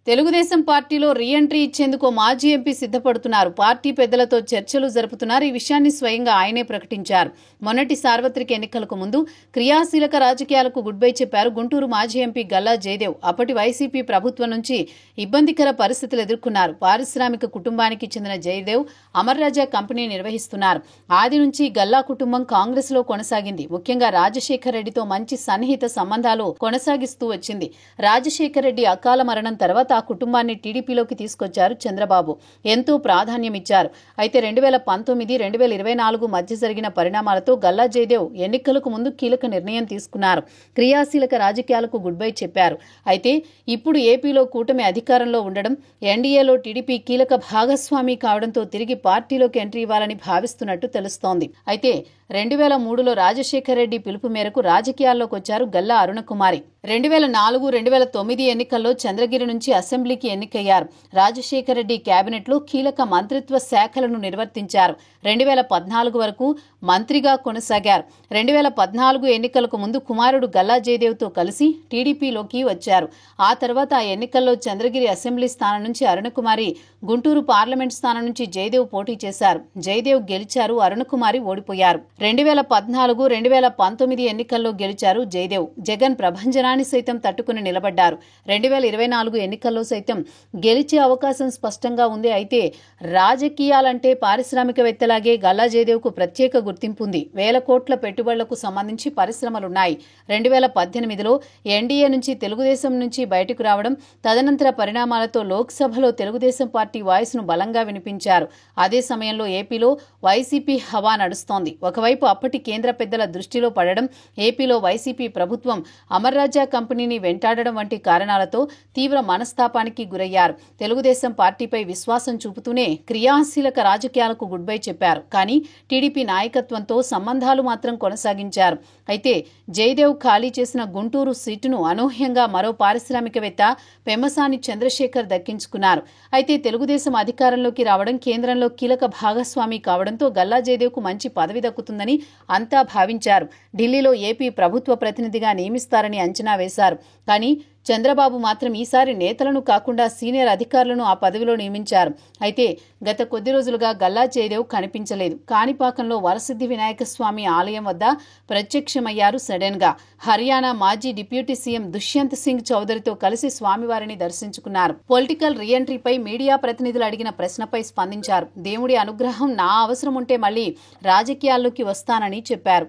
తెలుగుదేశం పార్టీలో రీఎంట్రీ ఇచ్చేందుకు మాజీ ఎంపీ సిద్ధపడుతున్నారు. పార్టీ పెద్దలతో చర్చలు జరుపుతున్నారు. ఈ విషయాన్ని స్వయంగా ఆయనే ప్రకటించారు. మొన్నటి సార్వత్రిక ఎన్నికలకు ముందు క్రియాశీలక రాజకీయాలకు గుడ్ బై చెప్పారు గుంటూరు మాజీ ఎంపీ గల్లా జయదేవ్. అప్పటి వైసీపీ ప్రభుత్వం నుంచి ఇబ్బందికర పరిస్థితులు ఎదుర్కొన్నారు. పారిశ్రామిక కుటుంబానికి చెందిన జయదేవ్ అమర్ రాజా కంపెనీ నిర్వహిస్తున్నారు. ఆది నుంచి గల్లా కుటుంబం కాంగ్రెస్ లో కొనసాగింది. ముఖ్యంగా రాజశేఖర్ రెడ్డితో మంచి సన్నిహిత సంబంధాలు కొనసాగిస్తూ వచ్చింది. రాజశేఖర్ రెడ్డి అకాల మరణం తర్వాత ఆ కుటుంబాన్ని టీడీపీలోకి తీసుకొచ్చారు చంద్రబాబు. ఎంతో ప్రాధాన్యమిచ్చారు. అయితే 2019-2024 మధ్య జరిగిన పరిణామాలతో గల్లా జయదేవ్ ఎన్నికలకు ముందు కీలక నిర్ణయం తీసుకున్నారు. క్రియాశీలక రాజకీయాలకు గుడ్ బై చెప్పారు. అయితే ఇప్పుడు ఏపీలో కూటమి అధికారంలో ఉండడం, ఎన్డీఏలో టీడీపీ కీలక భాగస్వామి కావడంతో తిరిగి పార్టీలోకి ఎంట్రీ ఇవ్వాలని భావిస్తున్నట్టు తెలుస్తోంది. అయితే 2003లో రాజశేఖర్ రెడ్డి పిలుపు మేరకు రాజకీయాల్లోకి వచ్చారు గల్లా అరుణకుమారి. 2004-2009 ఎన్నికల్లో చంద్రగిరి నుంచి అసెంబ్లీకి ఎన్నికయ్యారు. రాజశేఖర్ రెడ్డి కేబినెట్లో కీలక మంత్రిత్వ శాఖలను నిర్వర్తించారు. 2014 వరకు మంత్రిగా కొనసాగారు. 2014 ఎన్నికలకు ముందు కుమారుడు గల్లా జయదేవ్తో కలిసి టీడీపీలోకి వచ్చారు. ఆ తర్వాత ఆ ఎన్నికల్లో చంద్రగిరి అసెంబ్లీ స్థానం నుంచి అరుణకుమారి, గుంటూరు పార్లమెంట్ స్థానం నుంచి జయదేవ్ పోటీ చేశారు. జయదేవ్ గెలిచారు, అరుణకుమారి ఓడిపోయారు. 2014-2019 ఎన్నికల్లో గెలిచారు జయదేవ్. జగన్ ప్రభంజనాన్ని సైతం తట్టుకుని నిలబడ్డారు. 2024 ఎన్నికల్లో సైతం గెలిచే అవకాశం స్పష్టంగా ఉంది. అయితే రాజకీయాలంటే పారిశ్రామికవేత్తలాగే గల్లా జయదేవ్కు ప్రత్యేక గుర్తింపు ఉంది. వేల కోట్ల పెట్టుబడులకు సంబంధించి పరిశ్రమలున్నాయి. 2018లో ఎన్డీఏ నుంచి తెలుగుదేశం నుంచి బయటకు రావడం, తదనంతర పరిణామాలతో లోక్సభలో తెలుగుదేశం పార్టీ వాయిస్ను బలంగా వినిపించారు. అదే సమయంలో ఏపీలో వైసీపీ హవా నడుస్తోంది. ఒకవైపు అప్పటి కేంద్ర పెద్దల దృష్టిలో పడడం, ఏపీలో వైసీపీ ప్రభుత్వం అమర్ రాజా కంపెనీని వెంటాడడం వంటి కారణాలతో తీవ్ర మనస్తాపానికి గురయ్యారు. తెలుగుదేశం పార్టీపై విశ్వాసం చూపుతూనే క్రియాశీలక రాజకీయాలకు గుడ్ బై చెప్పారు. కానీ టీడీపీ నాయకత్వంతో సంబంధాలు మాత్రం కొనసాగించారు. అయితే జయదేవ్ ఖాళీ చేసిన గుంటూరు సీటును అనూహ్యంగా మరో పారిశ్రామికవేత్త పెమ్మసాని చంద్రశేఖర్ దక్కించుకున్నారు. అయితే తెలుగుదేశం అధికారంలోకి రావడం, కేంద్రంలో కీలక భాగస్వామి కావడంతో గల్లా జయదేవ్కు మంచి పదవి దక్కుతుందని అంతా భావించారు. ఢిల్లీలో ఏపీ ప్రభుత్వ ప్రతినిధిగా నియమిస్తారని అంచనా వేశారు. కానీ చంద్రబాబు మాత్రం ఈసారి నేతలను కాకుండా సీనియర్ అధికారులను ఆ పదవిలో నియమించారు. అయితే గత కొద్ది రోజులుగా గల్లా జయదేవ్ కనిపించలేదు. కాణిపాకంలో వరసిద్ధి వినాయక స్వామి ఆలయం వద్ద ప్రత్యక్షమయ్యారు సడన్ గా. హర్యానా మాజీ డిప్యూటీ సీఎం దుష్యంత్ సింగ్ చౌదరితో కలిసి స్వామివారిని దర్శించుకున్నారు. పొలిటికల్ రీఎంట్రీపై మీడియా ప్రతినిధులు అడిగిన ప్రశ్నపై స్పందించారు. దేవుడి అనుగ్రహం నా అవసరం ఉంటే మళ్లీ రాజకీయాల్లోకి వస్తానని చెప్పారు.